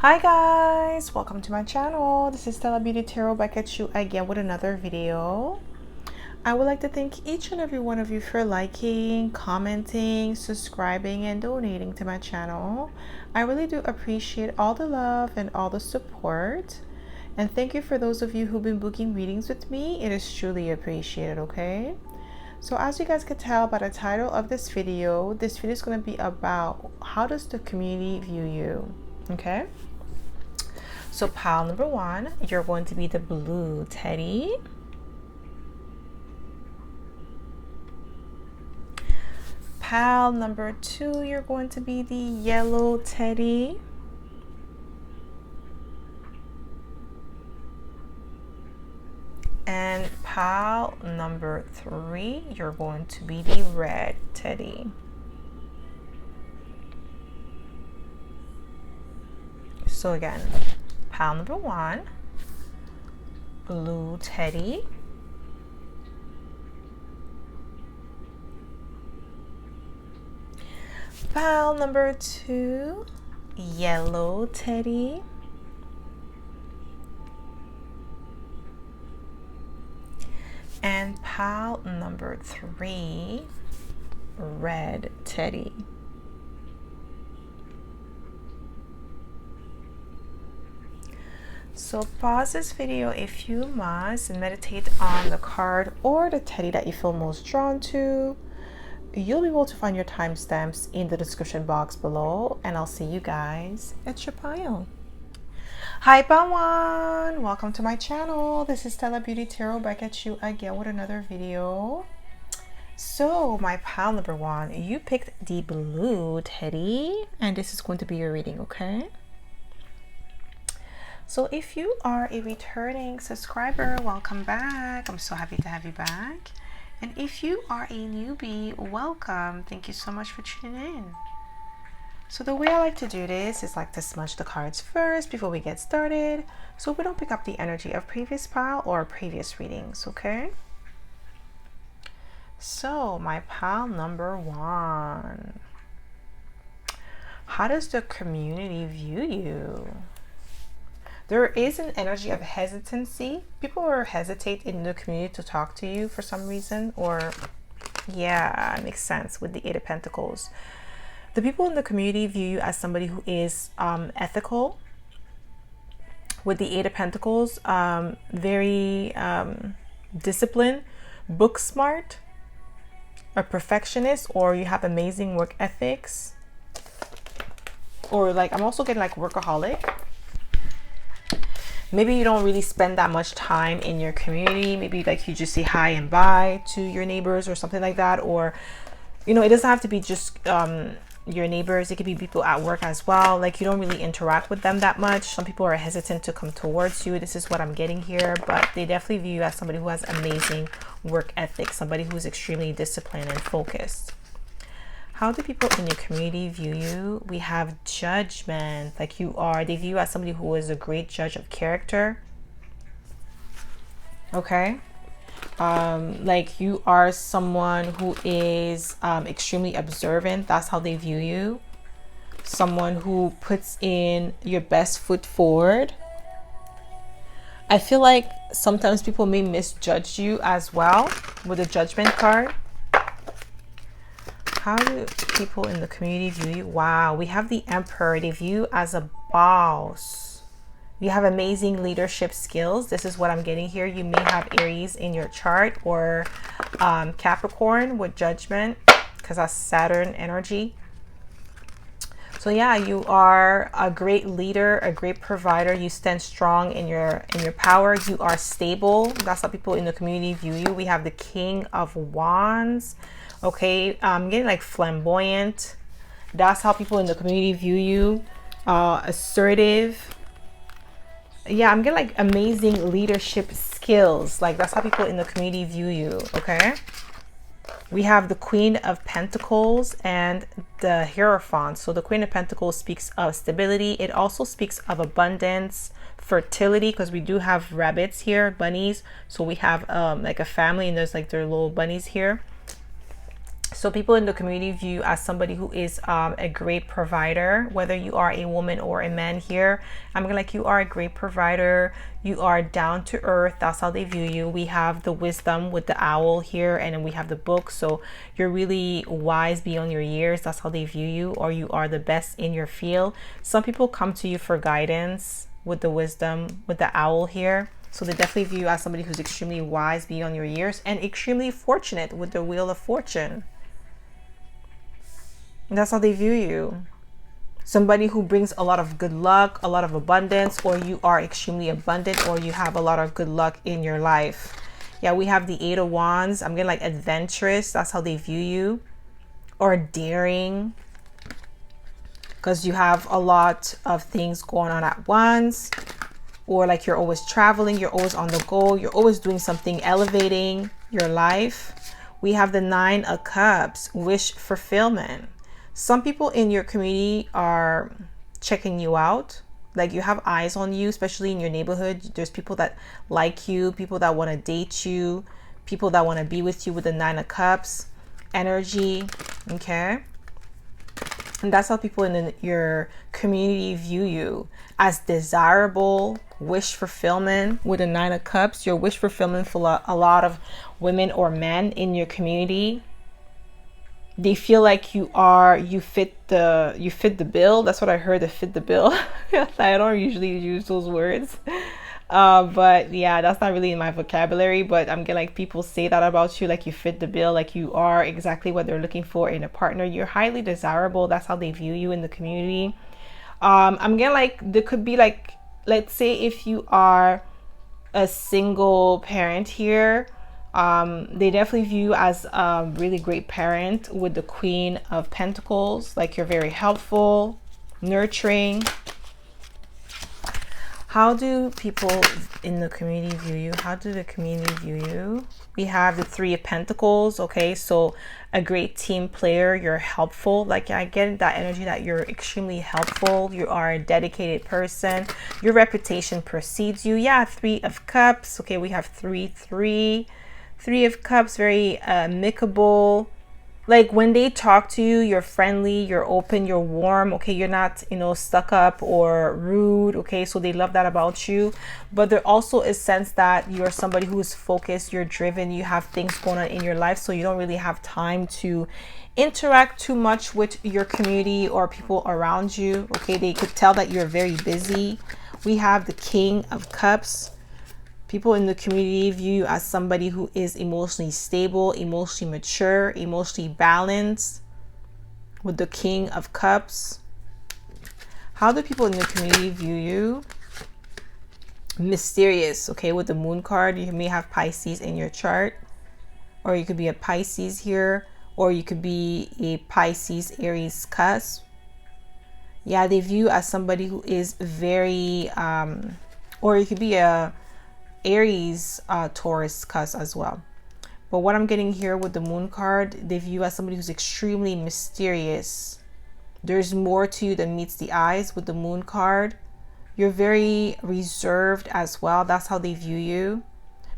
Hi guys, welcome to my channel. This is Stella Beauty Tarot back at you again with another video. I would like to thank each and every one of you for liking, commenting, subscribing, and donating to my channel. I really do appreciate all the love and all the support. And thank you for those of you who've been booking readings with me. It is truly appreciated, okay? So as you guys can tell by the title of this video is going to be about how does the community view you, okay? So pile number one, you're going to be the blue teddy. Pile number two, you're going to be the yellow teddy. And pile number three, you're going to be the red teddy. So again, pile number one, blue teddy. Pile number two, yellow teddy. And pile number three, red teddy. So pause this video a few months and meditate on the card or the teddy that you feel most drawn to. You'll be able to find your timestamps in the description box below, and I'll see you guys at your pile. Hi Pawan! Welcome to my channel. This is Stella Beauty Tarot back at you again with another video. So my pile number one, you picked the blue teddy, and this is going to be your reading, okay? So if you are a returning subscriber, welcome back. I'm so happy to have you back. And if you are a newbie, welcome. Thank you so much for tuning in. So the way I like to do this is like to smudge the cards first before we get started, so we don't pick up the energy of previous pile or previous readings, okay? So my pile number one. How does the community view you? There is an energy of hesitancy. People are hesitate in the community to talk to you for some reason, or yeah, it makes sense with the Eight of Pentacles. The people in the community view you as somebody who is ethical. With the Eight of Pentacles, very disciplined, book smart, a perfectionist, or you have amazing work ethics, or like I'm also getting like workaholic. Maybe you don't really spend that much time in your community. Maybe like you just say hi and bye to your neighbors or something like that. Or, you know, it doesn't have to be just your neighbors. It could be people at work as well. Like you don't really interact with them that much. Some people are hesitant to come towards you. This is what I'm getting here. But they definitely view you as somebody who has amazing work ethic. Somebody who's extremely disciplined and focused. How do people in your community view you? We have judgment, like they view you as somebody who is a great judge of character. Okay. Like you are someone who is extremely observant. That's how they view you. Someone who puts in your best foot forward. I feel like sometimes people may misjudge you as well with the judgment card. How do people in the community view you? Wow, we have the Emperor. They view you as a boss. You have amazing leadership skills. This is what I'm getting here. You may have Aries in your chart, or Capricorn with judgment, because that's Saturn energy. So yeah, you are a great leader, a great provider. You stand strong in your power. You are stable. That's how people in the community view you. We have the King of Wands. Okay, I'm getting like flamboyant. That's how people in the community view you. Assertive. Yeah, I'm getting like amazing leadership skills. Like that's how people in the community view you. Okay. We have the Queen of Pentacles and the Hierophant. So the Queen of Pentacles speaks of stability. It also speaks of abundance, fertility, because we do have rabbits here, bunnies. So we have like a family, and there's like their little bunnies here. So people in the community view you as somebody who is a great provider, whether you are a woman or a man here. I'm gonna like, you are a great provider. You are down to earth. That's how they view you. We have the wisdom with the owl here, and then we have the book. So you're really wise beyond your years. That's how they view you, or you are the best in your field. Some people come to you for guidance with the wisdom with the owl here. So they definitely view you as somebody who's extremely wise beyond your years and extremely fortunate with the wheel of fortune. That's how they view you. Somebody who brings a lot of good luck, a lot of abundance, or you are extremely abundant, or you have a lot of good luck in your life. Yeah, we have the Eight of Wands. I'm getting like adventurous. That's how they view you. Or daring. Because you have a lot of things going on at once. Or like you're always traveling. You're always on the go. You're always doing something elevating your life. We have the Nine of Cups. Wish fulfillment. Some people in your community are checking you out. Like you have eyes on you, especially in your neighborhood. There's people that like you, people that want to date you, people that want to be with you with the Nine of Cups energy. Okay. And that's how people in your community view you, as desirable, wish fulfillment with the Nine of Cups. Your wish fulfillment for a lot of women or men in your community. They feel like you fit the bill. That's what I heard, to fit the bill. I don't usually use those words. But yeah, that's not really in my vocabulary, but I'm getting like people say that about you, like you fit the bill, like you are exactly what they're looking for in a partner. You're highly desirable. That's how they view you in the community. I'm getting like, there could be like, let's say if you are a single parent here, they definitely view you as a really great parent with the Queen of Pentacles. Like you're very helpful, nurturing. How do people in the community view you? How do the community view you? We have the Three of Pentacles. Okay, so a great team player. You're helpful. Like I get that energy that you're extremely helpful. You are a dedicated person. Your reputation precedes you. Yeah, Three of Cups. Okay, we have Three of Cups, very amicable. Like when they talk to you, you're friendly, you're open, you're warm. Okay, you're not, stuck up or rude. Okay, so they love that about you. But there also is sense that you're somebody who is focused, you're driven, you have things going on in your life, so you don't really have time to interact too much with your community or people around you. Okay, they could tell that you're very busy. We have the King of Cups. People in the community view you as somebody who is emotionally stable, emotionally mature, emotionally balanced with the King of Cups. How do people in the community view you? Mysterious, okay, with the Moon card. You may have Pisces in your chart, or you could be a Pisces here, or you could be a Pisces, Aries cusp. Yeah, they view you as somebody who is very, or you could be a Aries, Taurus cusp as well. But what I'm getting here with the Moon card, they view you as somebody who's extremely mysterious. There's more to you than meets the eyes with the Moon card. You're very reserved as well. That's how they view you,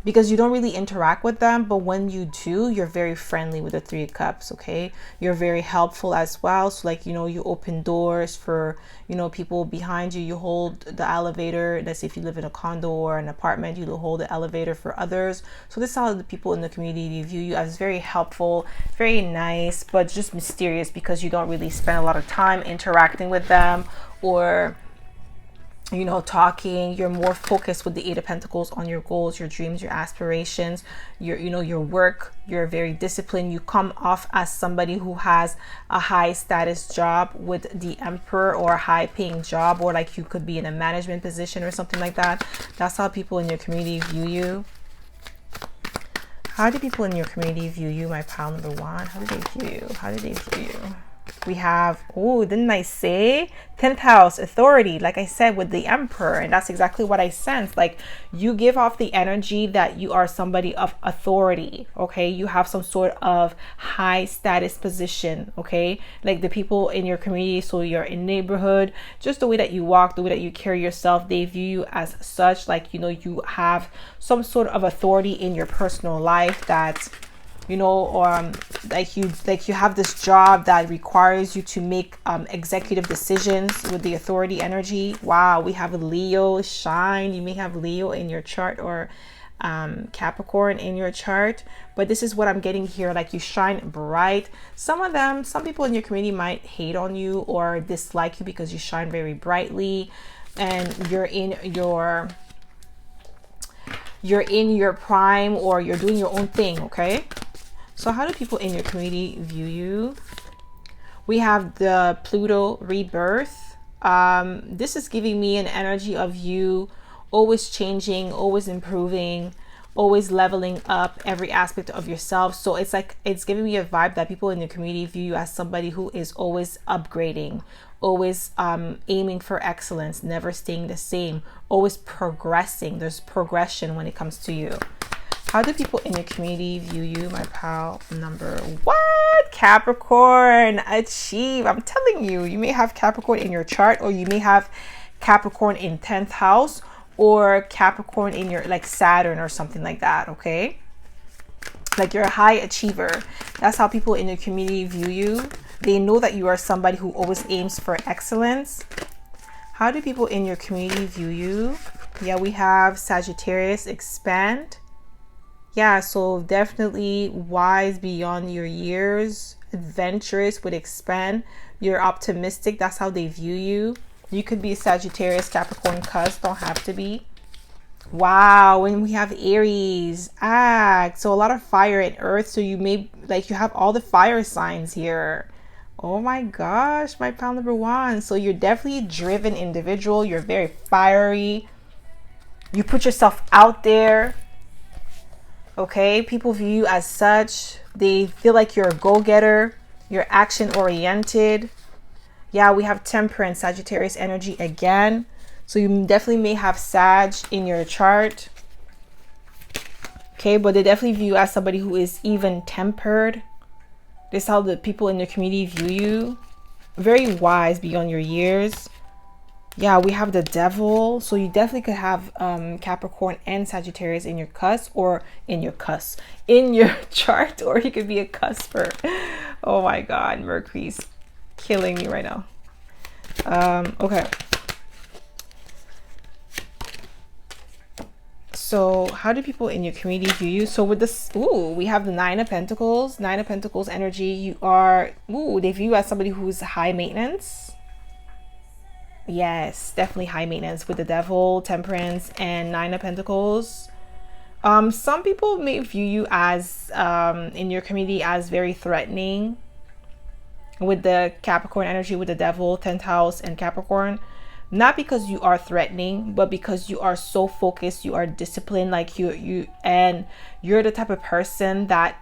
because you don't really interact with them, but when you do, you're very friendly with the Three of Cups. Okay, you're very helpful as well. So like, you open doors for, people behind you. You hold the elevator. That's if you live in a condo or an apartment, you hold the elevator for others. So this is how the people in the community view you, as very helpful, very nice, but just mysterious, because you don't really spend a lot of time interacting with them or talking. You're more focused with the Eight of Pentacles on your goals, your dreams, your aspirations, your work. You're very disciplined. You come off as somebody who has a high status job with the Emperor, or a high paying job, or like you could be in a management position or something like that. That's how people in your community view you. How do people in your community view you, my pile number one? How do they view you? How do they view you? We have, oh, didn't I say 10th house, authority, like I said, with the Emperor. And that's exactly what I sense. Like you give off the energy that you are somebody of authority. Okay, you have some sort of high status position. Okay, like the people in your community, so you're in neighborhood, just the way that you walk, the way that you carry yourself, they view you as such. Like, you have some sort of authority in your personal life that you know, or like you have this job that requires you to make executive decisions with the authority energy. Wow, we have Leo shine. You may have Leo in your chart, or Capricorn in your chart, but this is what I'm getting here. Like, you shine bright. Some people in your community might hate on you or dislike you because you shine very brightly, and you're in your prime, or you're doing your own thing. Okay, so how do people in your community view you? We have the Pluto rebirth. This is giving me an energy of you always changing, always improving, always leveling up every aspect of yourself. So it's like, it's giving me a vibe that people in the community view you as somebody who is always upgrading, always aiming for excellence, never staying the same, always progressing. There's progression when it comes to you. How do people in your community view you, my pal number what? Capricorn, achieve. I'm telling you, you may have Capricorn in your chart, or you may have Capricorn in 10th house, or Capricorn in your, like, Saturn or something like that. Okay, like, you're a high achiever. That's how people in your community view you. They know that you are somebody who always aims for excellence. How do people in your community view you? Yeah, we have Sagittarius expand. Yeah, so definitely wise beyond your years, adventurous, would expand. You're optimistic. That's how they view you. You could be Sagittarius, Capricorn, cusp, don't have to be. Wow, when we have Aries, so a lot of fire and earth. So you may, like, you have all the fire signs here. Oh my gosh, my pal number one. So you're definitely a driven individual. You're very fiery. You put yourself out there. Okay, people view you as such. They feel like you're a go-getter. You're action-oriented. Yeah, we have Temperance, Sagittarius energy again. So you definitely may have Sag in your chart. Okay, but they definitely view you as somebody who is even-tempered. This is how the people in your community view you. Very wise beyond your years. Yeah, we have the Devil. So you definitely could have Capricorn and Sagittarius in your cusp, or in your chart, or you could be a cusper. Oh my God, Mercury's killing me right now. Okay. So how do people in your community view you? So with this, we have the Nine of Pentacles. Nine of Pentacles energy. You are, they view you as somebody who's high maintenance. Yes, definitely high maintenance with the Devil, Temperance, and Nine of Pentacles. Some people may view you as, in your community, as very threatening. With the Capricorn energy, with the Devil, 10th house, and Capricorn. Not because you are threatening, but because you are so focused, you are disciplined. Like, you're the type of person that,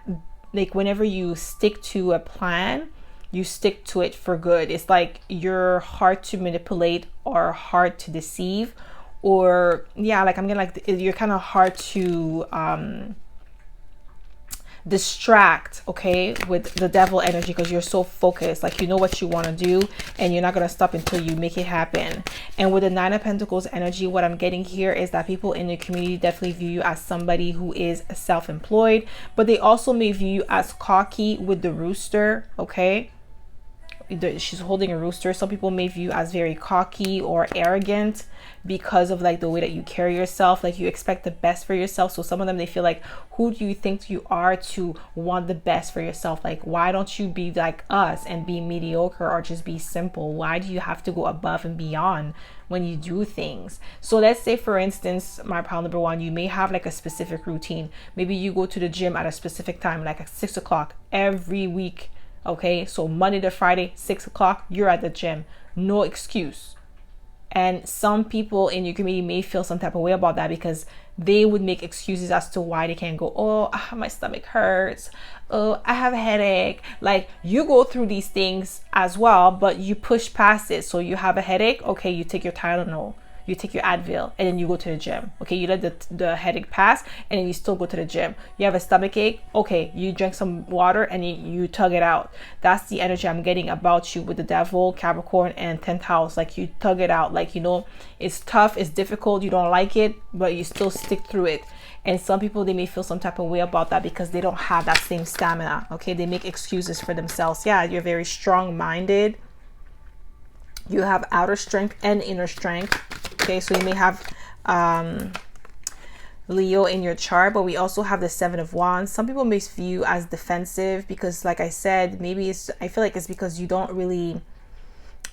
like, whenever you stick to a plan, you stick to it for good. It's like you're hard to manipulate or hard to deceive, or yeah, like, I'm gonna, like, you're kind of hard to distract, okay, with the Devil energy, because you're so focused. Like, you know what you want to do, and you're not going to stop until you make it happen. And with the Nine of Pentacles energy, what I'm getting here is that people in your community definitely view you as somebody who is self-employed, but they also may view you as cocky with the Rooster. Okay, she's holding a rooster. Some people may view you as very cocky or arrogant because of, like, the way that you carry yourself. Like, you expect the best for yourself. So some of them, they feel like, who do you think you are to want the best for yourself? Like, why don't you be like us and be mediocre, or just be simple? Why do you have to go above and beyond when you do things? So let's say, for instance, my pal number one, you may have like a specific routine. Maybe you go to the gym at a specific time, like at 6 o'clock every week. Okay, so Monday to Friday, 6 o'clock, you're at the gym. No excuse. And some people in your community may feel some type of way about that, because they would make excuses as to why they can't go. Oh, my stomach hurts. Oh, I have a headache. Like, you go through these things as well, but you push past it. So you have a headache. Okay, you take your Tylenol. you take your Advil, and then you go to the gym. Okay, you let the headache pass, and then you still go to the gym. You have a stomach ache, okay, you drink some water and you tug it out. That's the energy I'm getting about you with the Devil, Capricorn, and 10th house. Like, you tug it out. Like, you know, it's tough, it's difficult, you don't like it, but you still stick through it. And some people, they may feel some type of way about that because they don't have that same stamina. Okay, they make excuses for themselves. Yeah, you're very strong-minded. You have outer strength and inner strength. Okay, so you may have Leo in your chart, but we also have the 7 of Wands. Some people may view as defensive because, like I said, maybe I feel like it's because you don't really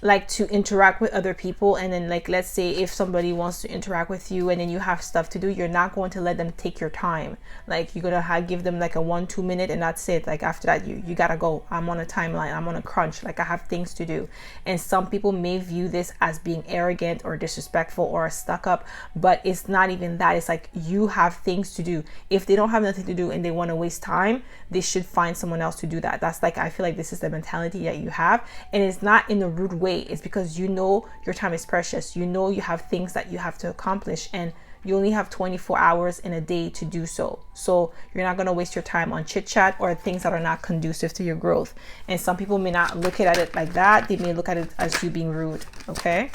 like to interact with other people. And then, like, let's say if somebody wants to interact with you and then you have stuff to do, you're not going to let them take your time. Like, you're gonna give them like a 1-2 minute and that's it. Like, after that, you gotta go. I'm on a timeline, I'm on a crunch, like I have things to do. And some people may view this as being arrogant or disrespectful or stuck up, but it's not even that. It's like, you have things to do. If they don't have nothing to do and they want to waste time, they should find someone else to do that. That's like, I feel like this is the mentality that you have, and it's not in a rude way. It's because you know your time is precious. You know you have things that you have to accomplish, and you only have 24 hours in a day to do so. So you're not going to waste your time on chit chat or things that are not conducive to your growth. And some people may not look at it like that. They may look at it as you being rude. Okay.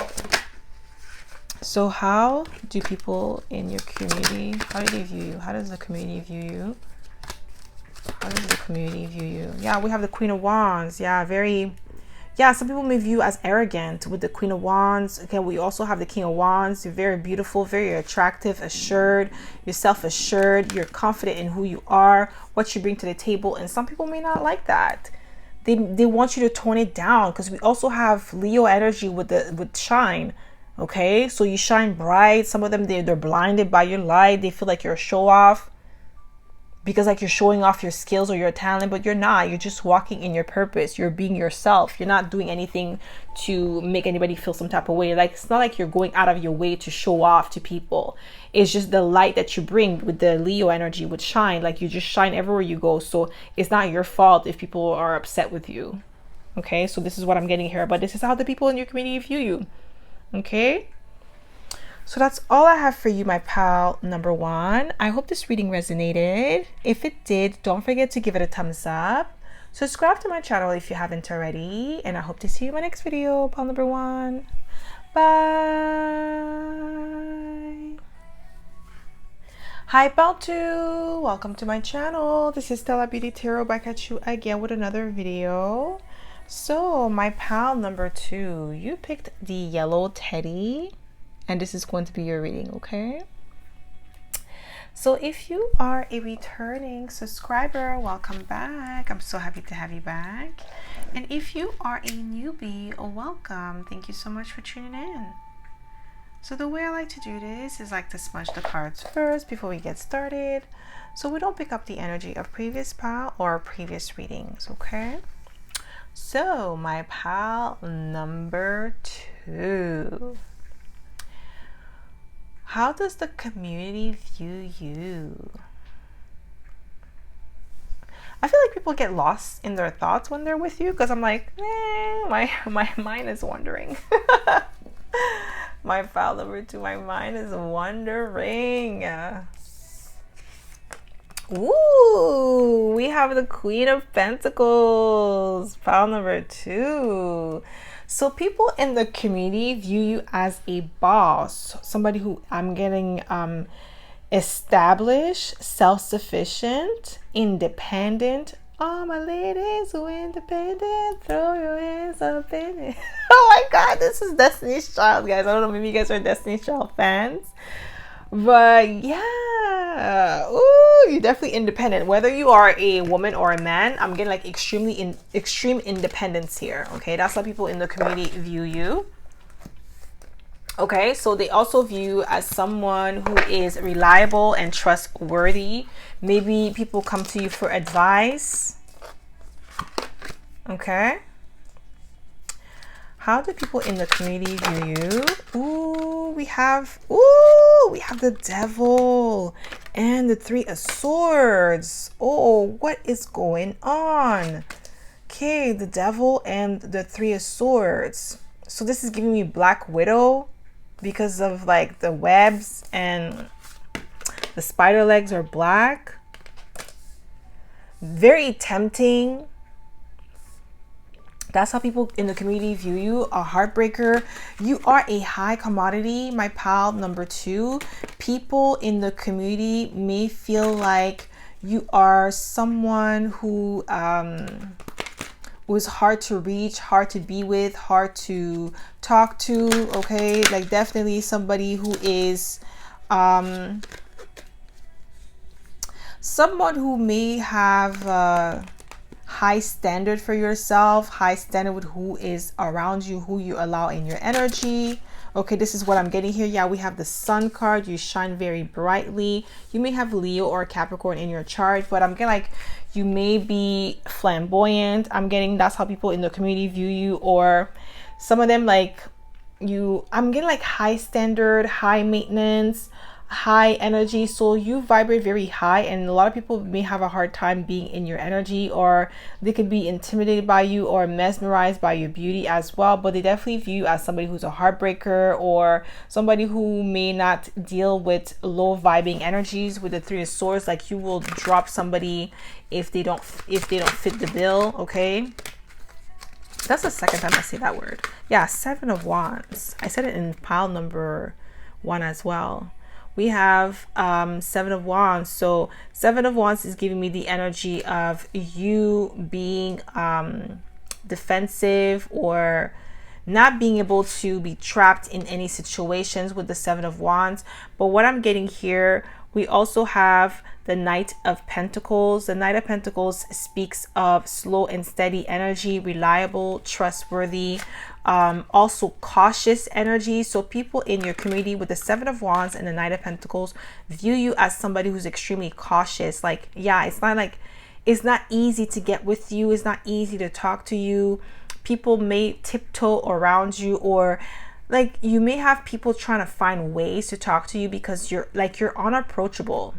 So how do people in your community, how do they view you? How does the community view you? How does the community view you? Yeah, we have the Queen of Wands. Yeah, some people may view as arrogant with the Queen of Wands. Again, we also have the King of Wands. You're very beautiful, very attractive, assured. You're self-assured. You're confident in who you are, what you bring to the table. And some people may not like that. They want you to tone it down, because we also have Leo energy with shine. Okay, so you shine bright. Some of them, they're blinded by your light. They feel like you're a show off, because like you're showing off your skills or your talent, but you're not. You're just walking in your purpose. You're being yourself. You're not doing anything to make anybody feel some type of way. Like, it's not like you're going out of your way to show off to people. It's just the light that you bring with the Leo energy would shine. Like, you just shine everywhere you go. So it's not your fault if people are upset with you. Okay, so this is what I'm getting here. But this is how the people in your community view you. Okay. So that's all I have for you, my pal number 1. I hope this reading resonated. If it did, don't forget to give it a thumbs up. Subscribe to my channel if you haven't already. And I hope to see you in my next video, pal number 1. Bye. Hi, pal 2. Welcome to my channel. This is Stella Beauty Tarot, back at you again with another video. So my pal number 2, you picked the yellow teddy. And this is going to be your reading, okay? So if you are a returning subscriber, welcome back. I'm so happy to have you back. And if you are a newbie, welcome. Thank you so much for tuning in. So the way I like to do this is like to smudge the cards first before we get started, so we don't pick up the energy of previous pal or previous readings, okay? So my pal number 2. How does the community view you? I feel like people get lost in their thoughts when they're with you, because I'm like, my mind is wandering. My pal number 2, my mind is wandering. Ooh, we have the Queen of Pentacles, pal number 2. So people in the community view you as a boss, somebody who I'm getting established, self-sufficient, independent. All my ladies who independent, throw your hands up in it. Oh my God, this is Destiny's Child, guys. I don't know, maybe you guys are Destiny's Child fans. But yeah, ooh, you're definitely independent. Whether you are a woman or a man, I'm getting like extreme independence here. Okay, that's how people in the community view you. Okay, so they also view you as someone who is reliable and trustworthy. Maybe people come to you for advice. Okay. How do people in the community view you? Ooh, we have the Devil and the 3 of Swords. Oh, what is going on? Okay, the Devil and the 3 of Swords. So this is giving me Black Widow. because of like the webs and the spider legs are black. Very tempting. That's how people in the community view you. A heartbreaker. You are a high commodity, my pal. Number 2, people in the community may feel like you are someone who was hard to reach, hard to be with, hard to talk to. Okay, like definitely somebody who is someone who may have high standard for yourself, high standard with who is around you, who you allow in your energy. Okay, this is what I'm getting here. Yeah, we have the Sun card. You shine very brightly. You may have Leo or Capricorn in your chart, but I'm getting like you may be flamboyant. I'm getting that's how people in the community view you, or some of them like you. I'm getting like high standard, high maintenance, high energy. So you vibrate very high, and a lot of people may have a hard time being in your energy, or they could be intimidated by you or mesmerized by your beauty as well. But they definitely view you as somebody who's a heartbreaker, or somebody who may not deal with low vibing energies. With the 3 of Swords, like you will drop somebody if they don't fit the bill. Okay, that's the second time I say that word. Yeah, 7 of Wands. I said it in pile number 1 as well. We have 7 of Wands. So 7 of Wands is giving me the energy of you being defensive, or not being able to be trapped in any situations with the 7 of Wands. But what I'm getting here, we also have the Knight of Pentacles. The Knight of Pentacles speaks of slow and steady energy, reliable, trustworthy, also cautious energy. So people in your community with the 7 of Wands and the Knight of Pentacles view you as somebody who's extremely cautious. Like, yeah, it's not easy to get with you. It's not easy to talk to you. People may tiptoe around you, or like you may have people trying to find ways to talk to you because you're unapproachable.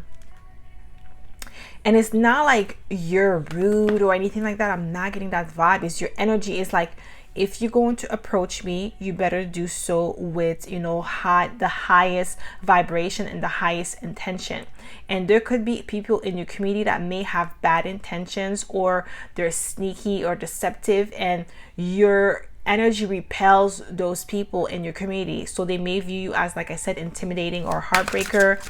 And it's not like you're rude or anything like that. I'm not getting that vibe. It's your energy is like, if you're going to approach me, you better do so with, the highest vibration and the highest intention. And there could be people in your community that may have bad intentions, or they're sneaky or deceptive, and your energy repels those people in your community. So they may view you as, like I said, intimidating or heartbreaker.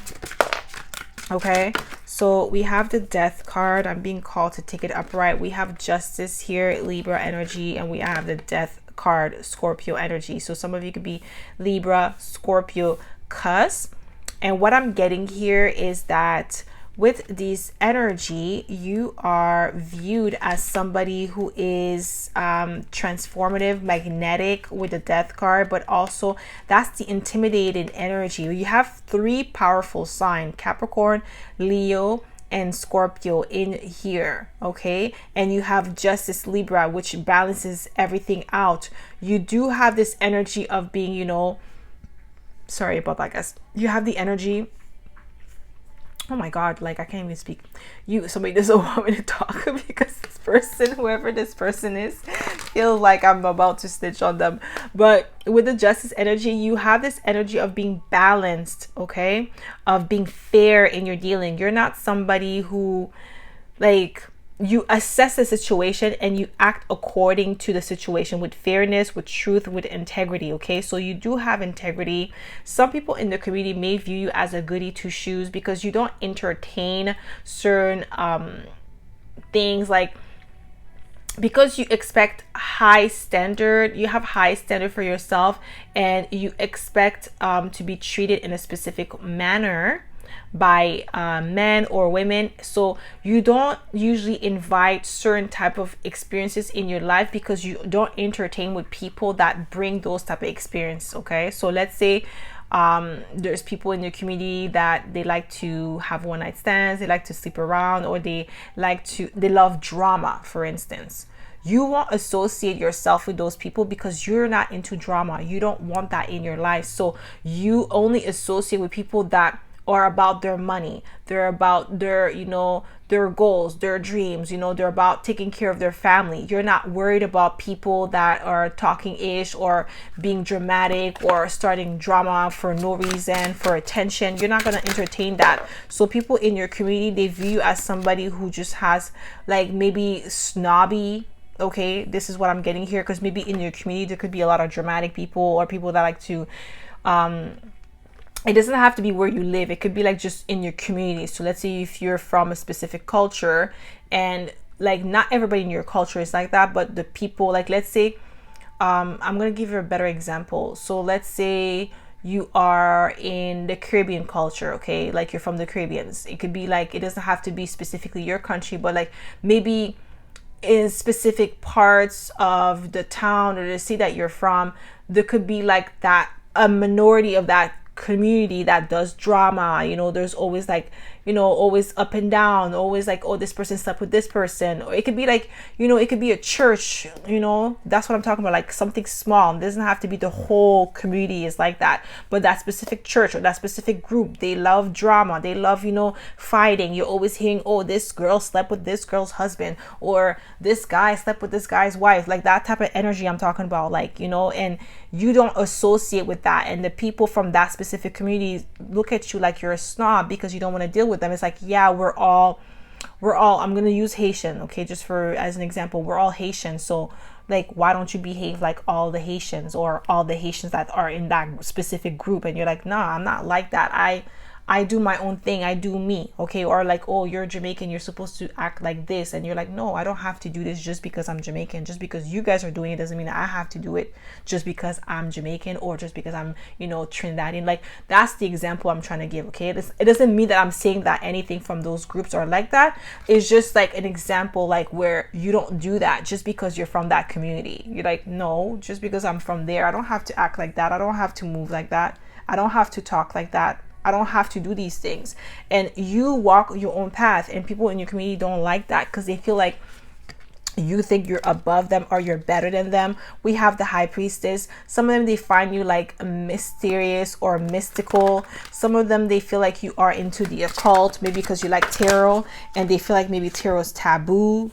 Okay, so we have the Death card. I'm being called to take it upright. We have Justice here, Libra energy, and we have the Death card, Scorpio energy. So some of you could be Libra, Scorpio, cusp. And what I'm getting here is that with this energy, you are viewed as somebody who is transformative, magnetic with the Death card, but also that's the intimidated energy. You have 3 powerful signs, Capricorn, Leo, and Scorpio in here. Okay, and you have Justice, Libra, which balances everything out. You do have this energy of being, sorry about that, guys. You have the energy, oh my god, like I can't even speak. Somebody doesn't want me to talk because this person, whoever this person is, feels like I'm about to snitch on them. But with the Justice energy, you have this energy of being balanced, okay, of being fair in your dealing. You're not somebody who, like, you assess the situation and you act according to the situation with fairness, with truth, with integrity. Okay, so you do have integrity. Some people in the community may view you as a goody two shoes because you don't entertain certain things, like because you expect high standard, you have high standard for yourself, and you expect to be treated in a specific manner by men or women. So you don't usually invite certain type of experiences in your life because you don't entertain with people that bring those type of experience. Okay, so let's say there's people in your community that they like to have one night stands, they like to sleep around, or they love drama, for instance. You won't associate yourself with those people because you're not into drama. You don't want that in your life. So you only associate with people that are about their money. They're about their, you know, their goals, their dreams, you know, they're about taking care of their family. You're not worried about people that are talking ish or being dramatic or starting drama for no reason, for attention. You're not going to entertain that. So people in your community, they view you as somebody who just has like maybe snobby. Okay, this is what I'm getting here, because maybe in your community there could be a lot of dramatic people or people that like to it doesn't have to be where you live. It could be like just in your community. So let's say if you're from a specific culture, and like not everybody in your culture is like that, but the people, like let's say I'm gonna give you a better example. So let's say you are in the Caribbean culture, okay, like you're from the Caribbeans. It could be like, it doesn't have to be specifically your country, but like maybe in specific parts of the town or the city that you're from, there could be like that, a minority of that community that does drama. You know, there's always like, you know, always up and down, always like, oh, this person slept with this person. Or it could be like, you know, it could be a church, you know, that's what I'm talking about, like something small. It doesn't have to be the whole community is like that, but that specific church or that specific group, they love drama, they love, you know, fighting. You're always hearing, oh, this girl slept with this girl's husband, or this guy slept with this guy's wife, like that type of energy I'm talking about, like, you know. And you don't associate with that, and the people from that specific community look at you like you're a snob because you don't want to deal with them. It's like, yeah, we're all, I'm gonna use Haitian, okay, just for as an example, we're all Haitian, so like, why don't you behave like all the Haitians or all the Haitians that are in that specific group? And you're like, nah, I'm not like that. I do my own thing. I do me. Okay. Or like, oh, you're Jamaican, you're supposed to act like this. And you're like, no, I don't have to do this just because I'm Jamaican. Just because you guys are doing it doesn't mean that I have to do it just because I'm Jamaican or just because I'm, you know, Trinidadian. Like, that's the example I'm trying to give. Okay. It doesn't mean that I'm saying that anything from those groups are like that. It's just like an example, like where you don't do that just because you're from that community. You're like, no, just because I'm from there, I don't have to act like that. I don't have to move like that. I don't have to talk like that. I don't have to do these things. And you walk your own path, and people in your community don't like that because they feel like you think you're above them or you're better than them. We have the high priestess. Some of them, they find you like mysterious or mystical. Some of them, they feel like you are into the occult, maybe because you like tarot, and they feel like maybe tarot is taboo.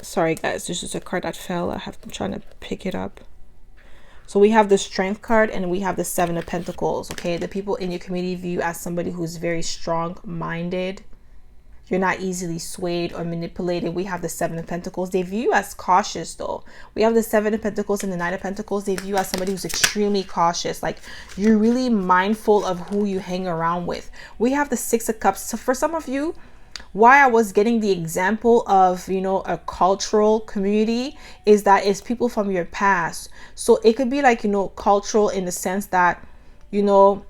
Sorry guys, this is a card that fell. I'm trying to pick it up. So we have the Strength card and we have the Seven of Pentacles. Okay, the people in your community view you as somebody who's very strong-minded. You're not easily swayed or manipulated. We have the Seven of Pentacles. They view you as cautious though. We have the Seven of Pentacles and the Nine of Pentacles. They view you as somebody who's extremely cautious. Like, you're really mindful of who you hang around with. We have the Six of Cups. So for some of you, why I was getting the example of, you know, a cultural community is that it's people from your past. So it could be like, you know, cultural in the sense that, you know,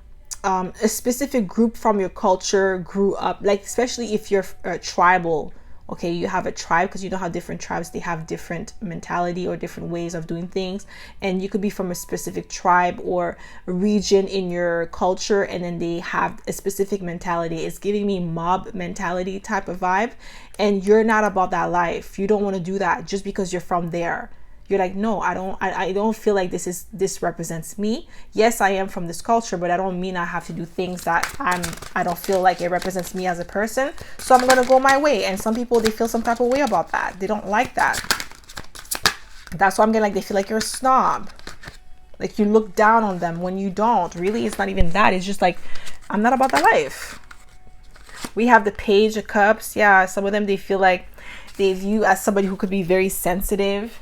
a specific group from your culture grew up, like, especially if you're tribal. Okay, you have a tribe, because you know how different tribes, they have different mentality or different ways of doing things. And you could be from a specific tribe or region in your culture, and then they have a specific mentality. It's giving me mob mentality type of vibe. And you're not about that life. You don't want to do that just because you're from there. You're like, no, I don't feel like this represents me. Yes, I am from this culture, but I don't mean I have to do things that I don't feel like it represents me as a person. So I'm gonna go my way. And some people, they feel some type of way about that. They don't like that. That's why I'm getting like, they feel like you're a snob. Like you look down on them when you don't. Really, it's not even that. It's just like, I'm not about that life. We have the Page of Cups. Yeah, some of them, they feel like they view you as somebody who could be very sensitive,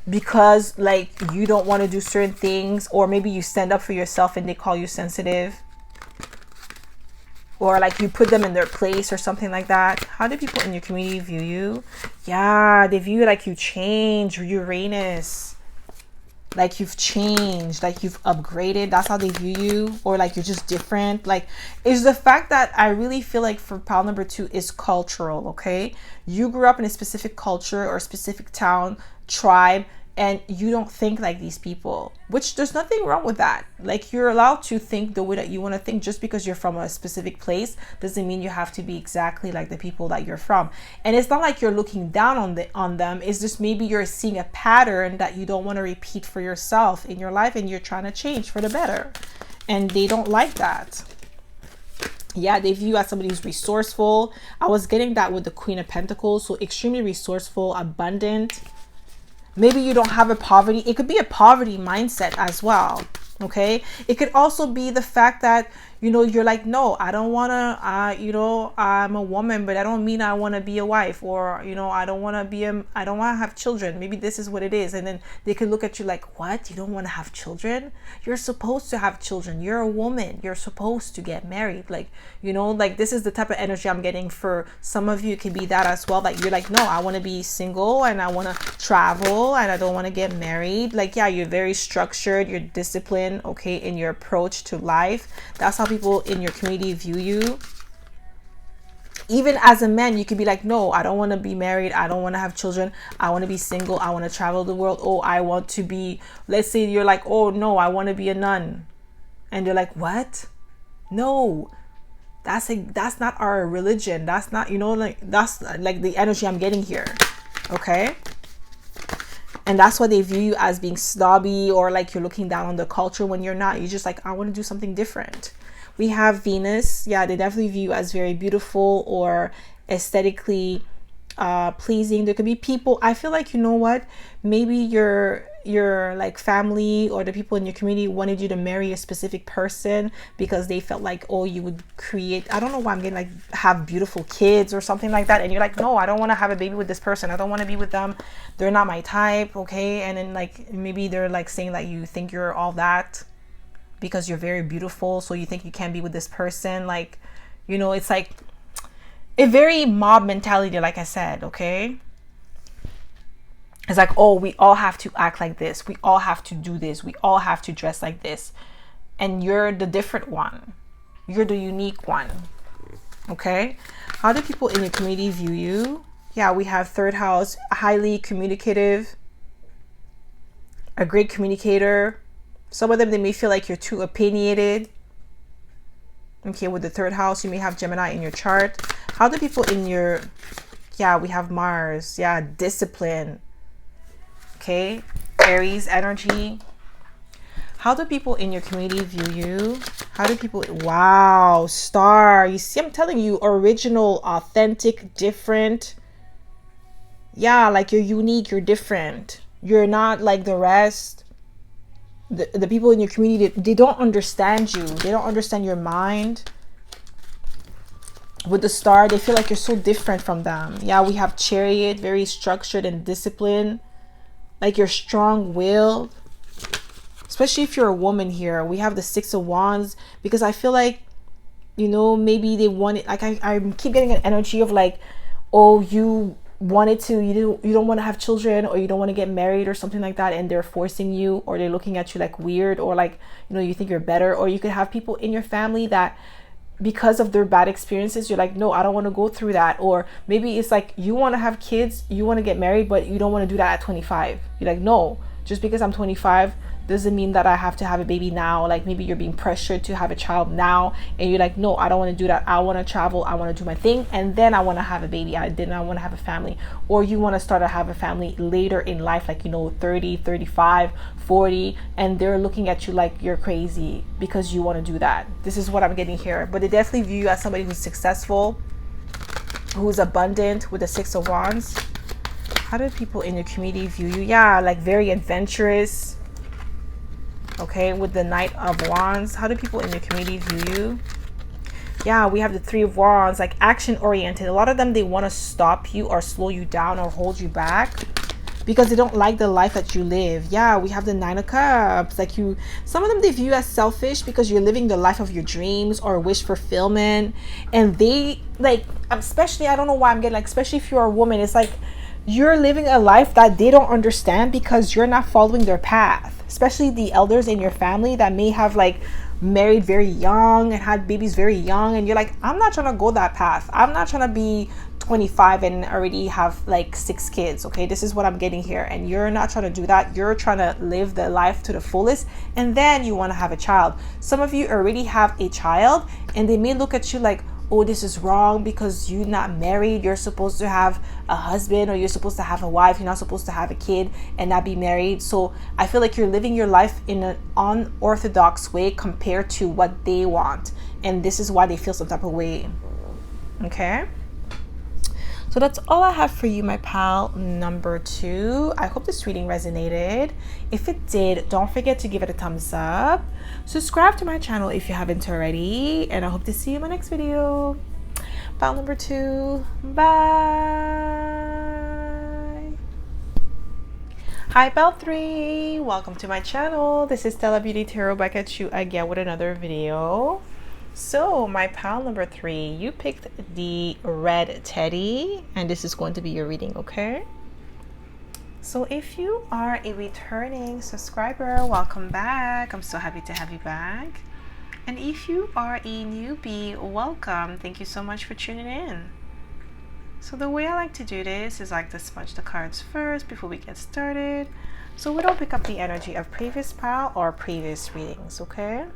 because like you don't want to do certain things, or maybe you stand up for yourself and they call you sensitive, or like you put them in their place or something like that. How do people in your community view you? Yeah, they view you like you change, Uranus. Like you've changed, like you've upgraded. That's how they view you. Or like you're just different. Like, it's the fact that I really feel like for pile number 2 is cultural. Okay, you grew up in a specific culture or a specific town, tribe, and you don't think like these people, which there's nothing wrong with that. Like, you're allowed to think the way that you want to think. Just because you're from a specific place doesn't mean you have to be exactly like the people that you're from. And it's not like you're looking down on them. It's just maybe you're seeing a pattern that you don't want to repeat for yourself in your life, and you're trying to change for the better, and they don't like that. Yeah, they view you as somebody who's resourceful. I was getting that with the Queen of Pentacles. So extremely resourceful, abundant. Maybe you don't have a poverty. It could be a poverty mindset as well. Okay. It could also be the fact that, you know, you're like, no, I don't want to, you know, I'm a woman, but I don't mean I want to be a wife, or, you know, I don't want to have children. Maybe this is what it is. And then they could look at you like, what? You don't want to have children? You're supposed to have children. You're a woman. You're supposed to get married. Like, you know, like, this is the type of energy I'm getting for some of you. It can be that as well. Like, you're like, no, I want to be single, and I want to travel, and I don't want to get married. Like, yeah, you're very structured. You're disciplined. Okay, in your approach to life. That's how people in your community view you. Even as a man, you could be like, no, I don't want to be married. I don't want to have children. I want to be single. I want to travel the world. Oh, I want to be, let's say you're like, oh no, I want to be a nun. And you're like, what? No, that's not our religion. That's not, you know, like, that's like the energy I'm getting here. Okay. And that's why they view you as being snobby, or like you're looking down on the culture, when you're not. You're just like, I want to do something different. We have Venus. Yeah, they definitely view you as very beautiful or aesthetically pleasing. There could be people, I feel like, you know what, maybe your like family or the people in your community wanted you to marry a specific person because they felt like, oh, you would create, I don't know why I'm getting like, have beautiful kids or something like that. And you're like, no, I don't want to have a baby with this person. I don't want to be with them. They're not my type. Okay. And then like, maybe they're like saying that you think you're all that because you're very beautiful, so you think you can be with this person. Like, you know, it's like a very mob mentality, like I said. Okay. It's like, oh, we all have to act like this. We all have to do this. We all have to dress like this. And you're the different one. You're the unique one. Okay. How do people in your community view you? Yeah, we have third house, highly communicative, a great communicator. Some of them, they may feel like you're too opinionated. Okay, with the third house, you may have Gemini in your chart. How do people in your, yeah, we have Mars. Yeah, discipline. Okay, Aries energy. How do people in your community view you? How do people, wow, star. You see, I'm telling you, original, authentic, different. Yeah, like you're unique, you're different. You're not like the rest. The people in your community, they don't understand you. They don't understand your mind. With the star, they feel like you're so different from them. Yeah, we have Chariot, very structured and disciplined. Like you're strong-willed. Especially if you're a woman here. We have the Six of Wands. Because I feel like, you know, maybe they want it. Like I keep getting an energy of like, oh, you wanted to, you don't want to have children, or you don't want to get married or something like that, and they're forcing you, or they're looking at you like weird, or like, you know, you think you're better. Or you could have people in your family that, because of their bad experiences, you're like, no, I don't want to go through that. Or maybe it's like, you want to have kids, you want to get married, but you don't want to do that at 25. You're like, no, just because I'm 25 doesn't mean that I have to have a baby now. Like maybe you're being pressured to have a child now, and you're like, no, I don't want to do that. I want to travel. I want to do my thing, and then I want to have a baby. I want to have a family. Or you want to start to have a family later in life, like, you know, 30, 35, 40, and they're looking at you like you're crazy because you want to do that. This is what I'm getting here. But they definitely view you as somebody who's successful, who's abundant, with the Six of Wands. How do people in your community view you? Yeah, like very adventurous. Okay, with the Knight of Wands. How do people in your community view you? Yeah, we have the Three of Wands, like action oriented. A lot of them, they want to stop you or slow you down or hold you back because they don't like the life that you live. Yeah, we have the Nine of Cups. Like you, some of them, they view you as selfish because you're living the life of your dreams or wish fulfillment. And they like, especially, I don't know why I'm getting like, especially if you're a woman, it's like you're living a life that they don't understand because you're not following their path. Especially the elders in your family that may have like married very young and had babies very young, and you're like, I'm not trying to go that path. I'm not trying to be 25 and already have like 6 kids. Okay, this is what I'm getting here, and you're not trying to do that. You're trying to live the life to the fullest, and then you want to have a child. Some of you already have a child, and they may look at you like, oh, this is wrong because you're not married. You're supposed to have a husband, or you're supposed to have a wife. You're not supposed to have a kid and not be married. So I feel like you're living your life in an unorthodox way compared to what they want, and this is why they feel some type of way. Okay, so that's all I have for you, my pal number 2. I hope this reading resonated. If it did, don't forget to give it a thumbs up. Subscribe to my channel if you haven't already. And I hope to see you in my next video. Pal number 2. Bye. Hi, pal 3. Welcome to my channel. This is Stella Beauty Tarot back at you again with another video. So my pal number 3, you picked the red teddy, and this is going to be your reading, okay? So if you are a returning subscriber, welcome back. I'm so happy to have you back. And if you are a newbie, welcome. Thank you so much for tuning in. So the way I like to do this is I like to smudge the cards first before we get started, so we don't pick up the energy of previous pal or previous readings, okay?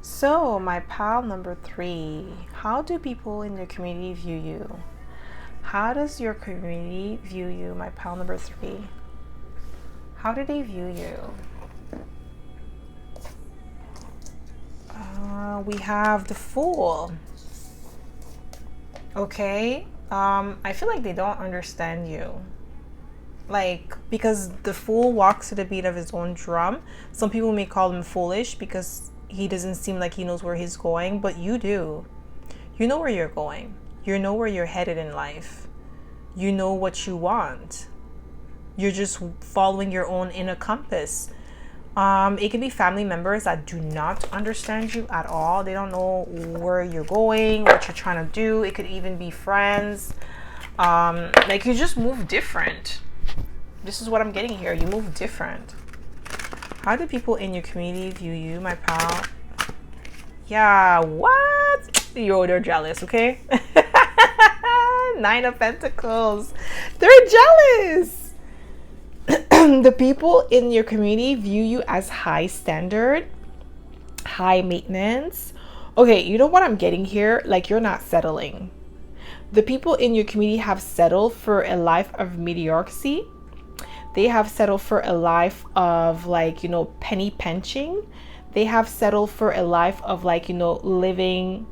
So my pal number 3, how do people in your community view you? How does your community view you, my pal number 3? How do they view you? We have the Fool. Okay, I feel like they don't understand you. Like, because the Fool walks to the beat of his own drum. Some people may call him foolish because he doesn't seem like he knows where he's going, but you do. You know where you're going. You know where you're headed in life. You know what you want. You're just following your own inner compass. It can be family members that do not understand you at all. They don't know where you're going, what you're trying to do. It could even be friends. Like, you just move different. This is what I'm getting here. You move different. How do people in your community view you, my pal? Yeah, what? Yo, they're jealous, okay? 9 of Pentacles. They're jealous. The people in your community view you as high standard, high maintenance. Okay, you know what I'm getting here? Like, you're not settling. The people in your community have settled for a life of mediocrity. They have settled for a life of, like, you know, penny pinching. They have settled for a life of, like, you know, living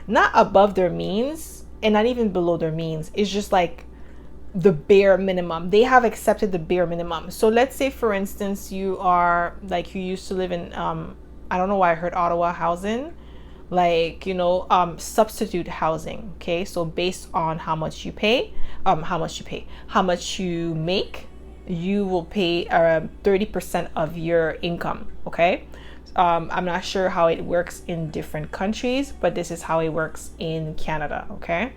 not above their means and not even below their means. It's just like the bare minimum. They have accepted the bare minimum. So let's say, for instance, you are like, you used to live in, I don't know why I heard Ottawa housing, like, you know, substitute housing. Okay. So based on how much you pay, how much you make, you will pay 30% of your income. Okay. I'm not sure how it works in different countries, but this is how it works in Canada. Okay.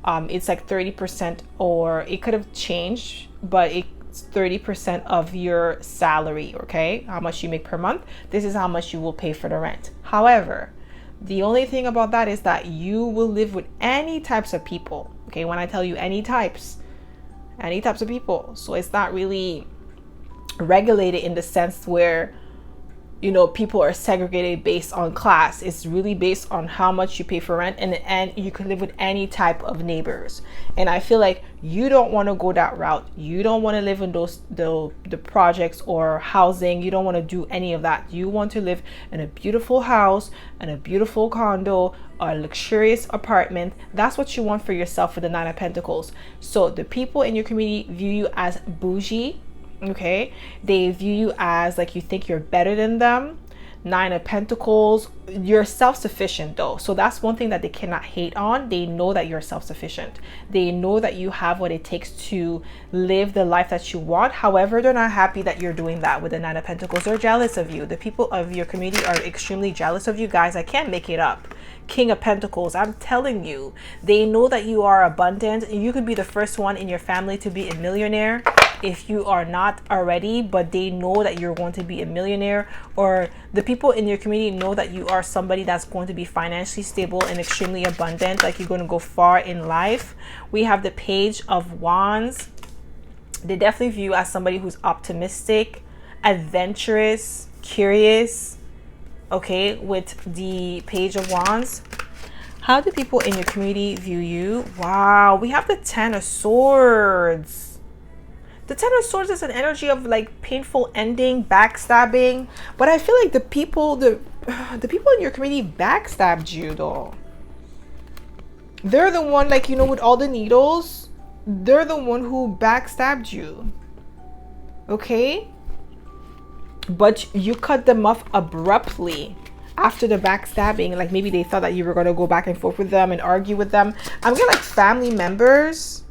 It's like 30%, or it could have changed, but it's 30% of your salary. Okay. How much you make per month. This is how much you will pay for the rent. However, the only thing about that is that you will live with any types of people. Okay. When I tell you any types of people. So it's not really regulated in the sense where, you know, people are segregated based on class. It's really based on how much you pay for rent, and you can live with any type of neighbors. And I feel like you don't want to go that route. You don't want to live in the projects or housing. You don't want to do any of that. You want to live in a beautiful house and a beautiful condo or a luxurious apartment. That's what you want for yourself with the 9 of Pentacles. So the people in your community view you as bougie. Okay, they view you as like, you think you're better than them. 9 of Pentacles, you're self-sufficient though. So that's one thing that they cannot hate on. They know that you're self-sufficient. They know that you have what it takes to live the life that you want. However, they're not happy that you're doing that with the 9 of Pentacles. They're jealous of you. The people of your community are extremely jealous of you guys. I can't make it up. King of Pentacles, I'm telling you, they know that you are abundant. You could be the first one in your family to be a millionaire if you are not already, but they know that you're going to be a millionaire. Or the people people in your community know that you are somebody that's going to be financially stable and extremely abundant, like you're going to go far in life. We have the Page of Wands. They definitely view you as somebody who's optimistic, adventurous, curious. Okay, with the Page of Wands. How do people in your community view you? Wow, we have the Ten of Swords. The Ten of Swords is an energy of like painful ending, backstabbing. But I feel like the people in your community backstabbed you though. They're the one, like, you know, with all the needles, they're the one who backstabbed you. Okay? But you cut them off abruptly after the backstabbing. Like maybe they thought that you were going to go back and forth with them and argue with them. I'm getting like family members.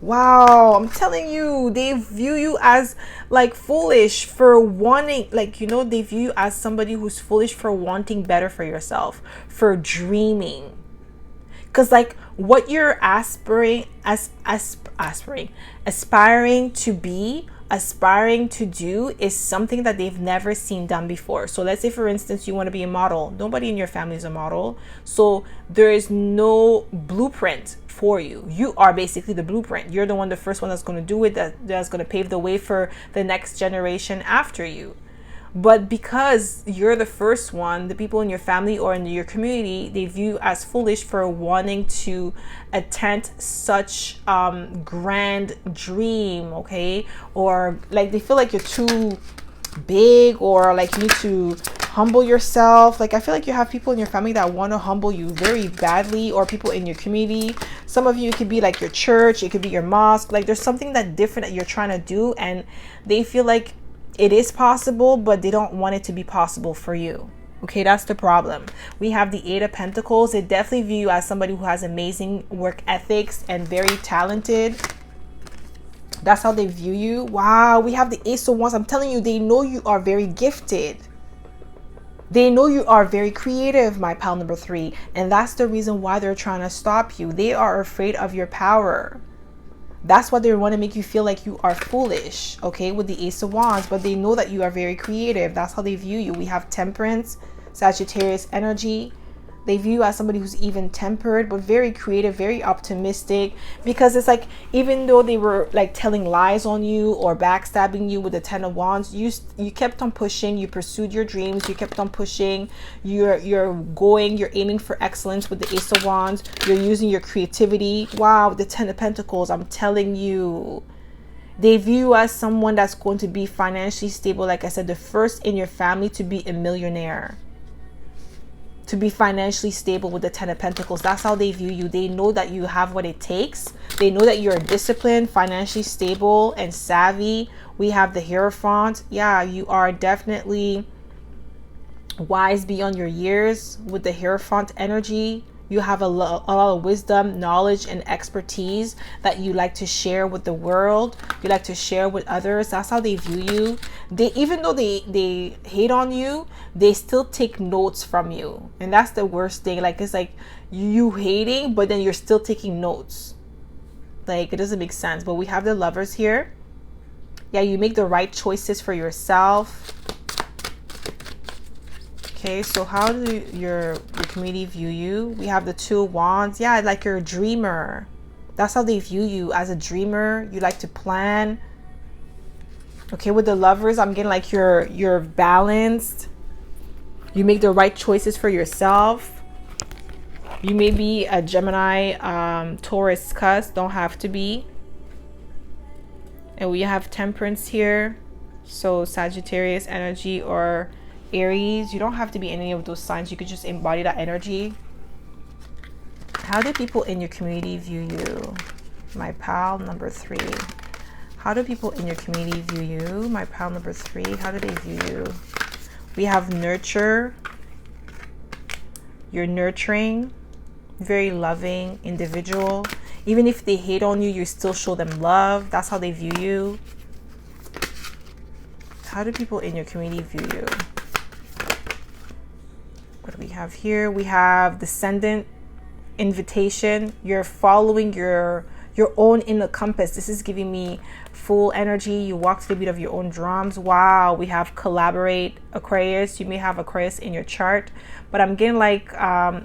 Wow, I'm telling you, they view you as like foolish for wanting, like, you know, they view you as somebody who's foolish for wanting better for yourself, for dreaming. Because like what you're aspiring to be, aspiring to do is something that they've never seen done before. So let's say, for instance, you want to be a model. Nobody in your family is a model. So there is no blueprint for you. You are basically the blueprint. You're the one, the first one that's going to do it, that's going to pave the way for the next generation after you. But because you're the first one, the people in your family or in your community, they view you as foolish for wanting to attempt such grand dream, okay? Or like they feel like you're too big, or like you need to humble yourself. Like I feel like you have people in your family that want to humble you very badly, or people in your community. Some of you, it could be like your church, it could be your mosque. Like there's something that different that you're trying to do, and they feel like it is possible, but they don't want it to be possible for you. Okay, that's the problem. We have the Eight of Pentacles. They definitely view you as somebody who has amazing work ethics and very talented. That's how they view you. Wow, we have the Ace of Wands. I'm telling you, they know you are very gifted. They know you are very creative, my pal number 3. And that's the reason why they're trying to stop you. They are afraid of your power. That's why they want to make you feel like you are foolish, okay, with the Ace of Wands. But they know that you are very creative. That's how they view you. We have Temperance, Sagittarius energy. They view you as somebody who's even tempered, but very creative, very optimistic. Because it's like, even though they were like telling lies on you or backstabbing you with the Ten of Wands, you kept on pushing. You pursued your dreams. You kept on pushing. You're aiming for excellence with the Ace of Wands. You're using your creativity. Wow, the Ten of Pentacles. I'm telling you, they view you as someone that's going to be financially stable. Like I said, the first in your family to be a millionaire, to be financially stable with the Ten of Pentacles. That's how they view you. They know that you have what it takes. They know that you're disciplined, financially stable, and savvy. We have the Hierophant. Yeah, you are definitely wise beyond your years with the Hierophant energy. You have a lot of wisdom, knowledge, and expertise that you like to share with the world. You like to share with others. That's how they view you. They, even though they hate on you, they still take notes from you. And that's the worst thing. Like, it's like you hating, but then you're still taking notes. Like, it doesn't make sense. But we have the Lovers here. Yeah, you make the right choices for yourself. Okay, so how do your community view you? We have the Two of Wands. Yeah, like you're a dreamer. That's how they view you, as a dreamer. You like to plan. Okay, with the Lovers, I'm getting like you're balanced. You make the right choices for yourself. You may be a Gemini, Taurus cusp. Don't have to be. And we have Temperance here. So Sagittarius energy or Aries. You don't have to be any of those signs. You could just embody that energy. How do people in your community view you? My pal number 3. How do people in your community view you? My pal number 3. How do they view you? We have Nurture. You're nurturing, very loving individual. Even if they hate on you, you still show them love. That's how they view you. How do people in your community view you? What do we have here? We have Descendant, Invitation. You're following your your own inner compass. This is giving me full energy. You walk to the beat of your own drums. Wow, we have collaborate Aquarius. You may have Aquarius in your chart, but I'm getting like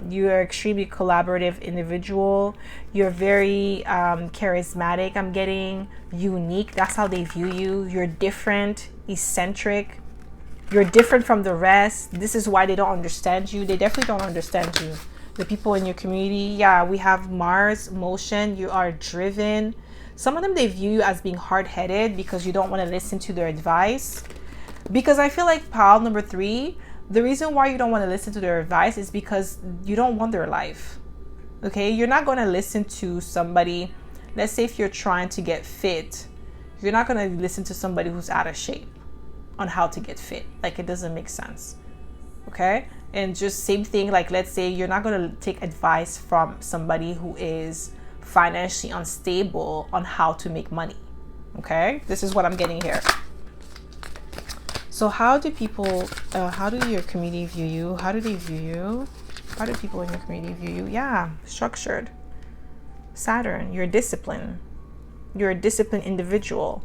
you're extremely collaborative individual. You're very charismatic. I'm getting unique. That's how they view you. You're different, eccentric. You're different from the rest. This is why they don't understand you. They definitely don't understand you. The people in your community, yeah, we have Mars motion. You are driven. Some of them, they view you as being hard-headed because you don't want to listen to their advice. Because I feel like pile number 3, the reason why you don't want to listen to their advice is because you don't want their life. Okay, you're not going to listen to somebody. Let's say if you're trying to get fit, you're not going to listen to somebody who's out of shape on how to get fit. Like, it doesn't make sense. Okay, and just same thing, like let's say you're not going to take advice from somebody who is financially unstable on how to make money. Okay, this is what I'm getting here. So how do people how do your community view you? How do they view you? How do people in your community view you? Yeah, structured. Saturn, you're disciplined. You're a disciplined individual.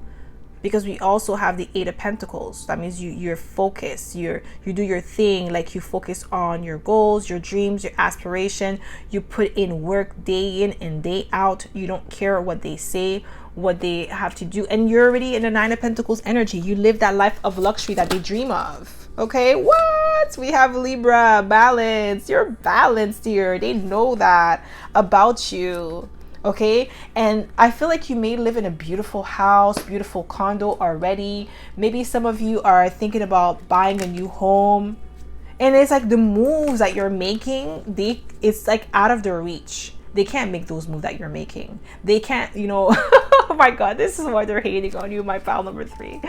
Because we also have the 8 of Pentacles. That means you're focused. You do your thing. Like, you focus on your goals, your dreams, your aspiration. You put in work day in and day out. You don't care what they say, what they have to do. And you're already in the 9 of Pentacles energy. You live that life of luxury that they dream of. Okay, what? We have Libra, balance. You're balanced here. They know that about you. Okay, and I feel like you may live in a beautiful house, beautiful condo already. Maybe some of you are thinking about buying a new home, and it's like the moves that you're making, it's like out of their reach. They can't make those moves that you're making. They can't, you know. Oh my God, this is why they're hating on you, my pal number 3.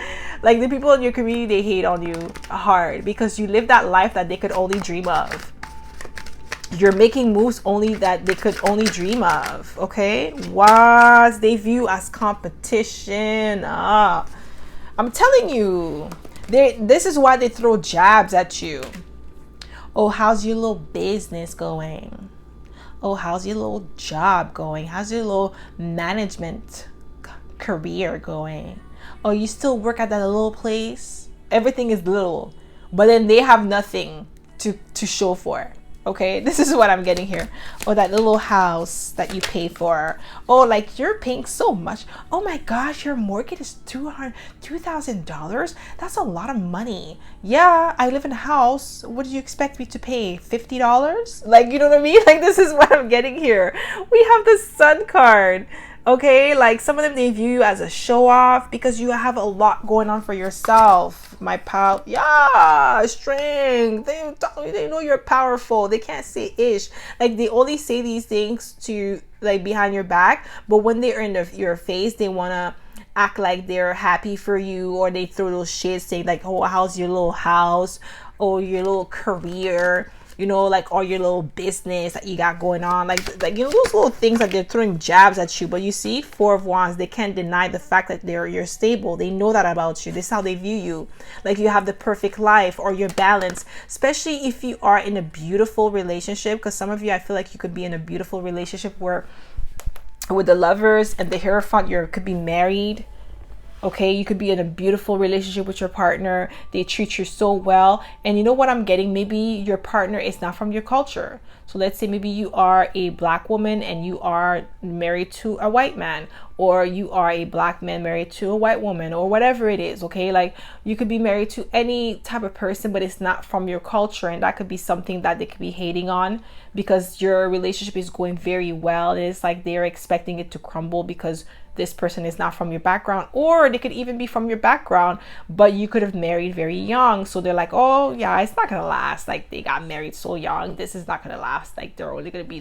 Like, the people in your community, they hate on you hard because you live that life that they could only dream of. You're making moves only that they could only dream of. Okay, what they view as competition. I'm telling you, this is why they throw jabs at you. Oh, how's your little business going? Oh, how's your little job going? How's your little management career going? Oh, you still work at that little place? Everything is little, but then they have nothing to show for it. Okay, this is what I'm getting here. Oh, that little house that you pay for. Oh, like, you're paying so much. Oh my gosh, your mortgage is $2,000. That's a lot of money. Yeah, I live in a house. What do you expect me to pay? $50? Like, you know what I mean? Like, this is what I'm getting here. We have the Sun card. Okay, like, some of them, they view you as a show off because you have a lot going on for yourself, my pal. Yeah, strength. They know you're powerful. They can't say ish. Like, they only say these things to, like, behind your back, but when they're in your face, they want to act like they're happy for you, or they throw those shit saying like, oh, how's your little house, or your little career, you know, like, or your little business that you got going on, like you know, those little things that they're throwing jabs at you. But you see, 4 of Wands, they can't deny the fact that you're stable. They know that about you. This is how they view you. Like, you have the perfect life, or you're balanced, especially if you are in a beautiful relationship. Because some of you, I feel like you could be in a beautiful relationship where with the Lovers and the Hierophant, you could be married. Okay, you could be in a beautiful relationship with your partner. They treat you so well. And you know what I'm getting? Maybe your partner is not from your culture. So let's say maybe you are a Black woman and you are married to a white man, or you are a Black man married to a white woman, or whatever it is. Okay, like, you could be married to any type of person, but it's not from your culture. And that could be something that they could be hating on because your relationship is going very well. And it's like they're expecting it to crumble because this person is not from your background, or they could even be from your background, but you could have married very young. So they're like, oh yeah, it's not gonna last. Like, they got married so young, this is not gonna last. Like, they're only gonna be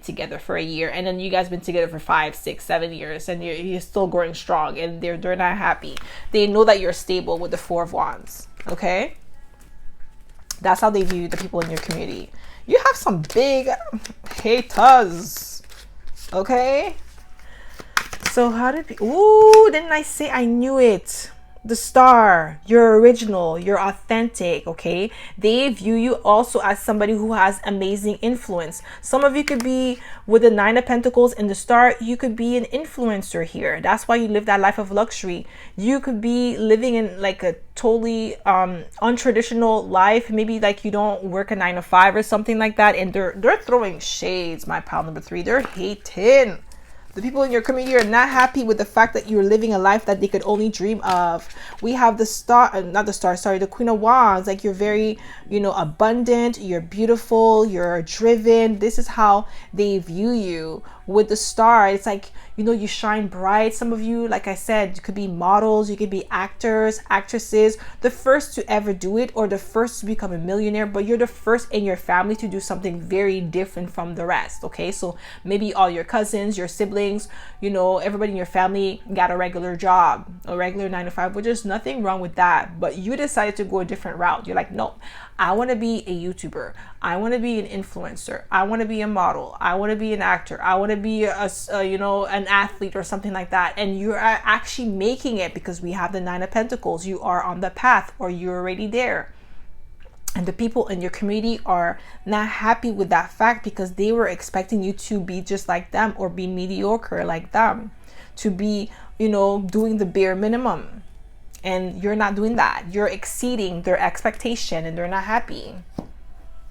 together for a year, and then you guys been together for 5, 6, 7 years, and you're still growing strong, and they're not happy. They know that you're stable with the 4 of Wands. Okay, that's how they view the people in your community. You have some big haters. Okay. So how did ooh, didn't I say? I knew it. the star, you're original, you're authentic, okay? They view you also as somebody who has amazing influence. Some of you could be with the Nine of Pentacles and the star, you could be an influencer here. That's why you live that life of luxury. You could be living in like a totally untraditional life. Maybe like you don't work a 9 to 5 or something like that, and they're throwing shades, my pal number 3. They're hating. The people in your community are not happy with the fact that you're living a life that they could only dream of. We have the star, not the star, sorry, the Queen of Wands. Like you're very, you know, abundant, you're beautiful, you're driven. This is how they view you. With the star, it's like, you know, you shine bright. Some of you, like I said, you could be models, you could be actors, actresses, the first to ever do it or the first to become a millionaire, but you're the first in your family to do something very different from the rest, okay? So maybe all your cousins, your siblings, you know, everybody in your family got a regular job, a regular 9 to 5, which there's nothing wrong with that, but you decided to go a different route. You're like, no, I want to be a YouTuber. I want to be an influencer. I want to be a model. I want to be an actor. I want to be you know, an athlete or something like that. And you're actually making it because we have the Nine of Pentacles. You are on the path, or you're already there. And the people in your community are not happy with that fact because they were expecting you to be just like them or be mediocre like them, to be, you know, doing the bare minimum. And you're not doing that. You're exceeding their expectation and they're not happy.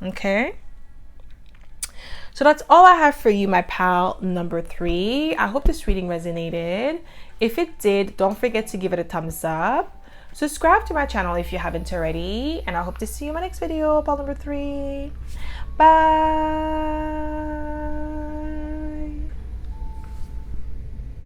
Okay. So that's all I have for you, my pal number 3. I hope this reading resonated. If it did, don't forget to give it a thumbs up. Subscribe to my channel if you haven't already. And I hope to see you in my next video, pal number 3. Bye.